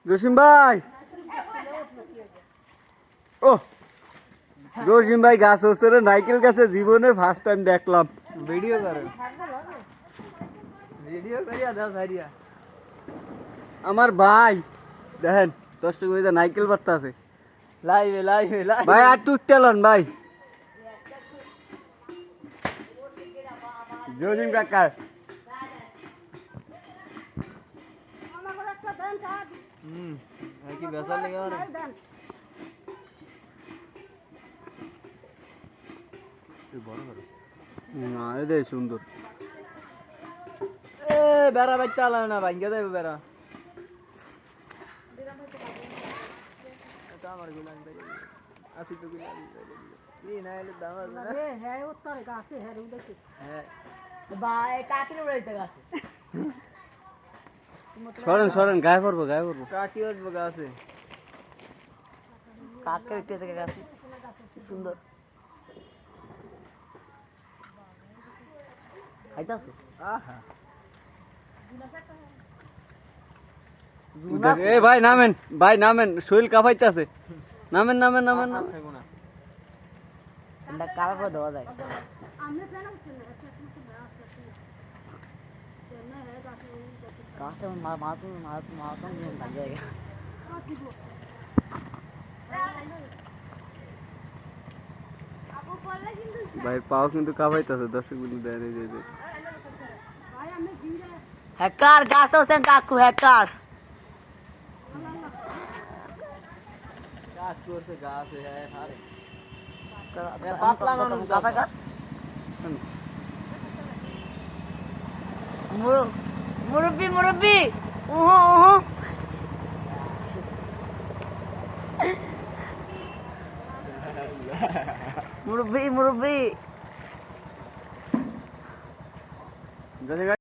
জসিম ভাই ও জসিম ভাই গাছ হচ্ছে নাইকেল গাছে জীবনের ফার্স্ট টাইম দেখলাম। ভিডিও করেন, ভিডিও করিয়া দাও সাইডিয়া। আমার ভাই দেখেন 10 টাকা নাইকেল বার্তা আছে লাইভে লাইভে লাইভ ভাই। আর টুকটালন ভাই জসিম কাকা কি বেচার লেগে আমার না এটাই সুন্দর। এ বেড়া ভাই চালাও না ভাই, দেবে বেড়া আমার গুলাম আসি তো গুলাম কি না এলে দাম আছে না এ হ্যাঁ উত্তর গাছে হ্যাঁ উঠেছে হ্যাঁ ভাই কাকির উড়াইতে গাছে সরেন সরেন গায়ে পড়বো গায়ে পড়বো। কাটি উঠবো গাছে কাকের উঠে থেকে গাছে সুন্দর খাইতাছে আহা এ ভাই নামেন ভাই নামেন, শরীর কাঁপাইতেছে। নামেন নামেন নামেন নামেন। খাইবো না এটা কালা করে ধরা যায় গাছটা মারাত্মক নিয়ম থাক জায়গা ভাই পাও কিন্তু কাঁপাইতেছে, দর্শক বিন্দু দেয় এই যে হ্যাকার গাছ হোসেন কাকু হ্যাকার গাছ করছে গাছে হ্যাঁ হারে মুরব্বি মুরব্বি উহু উহু মুরব্বি মুরব্বি।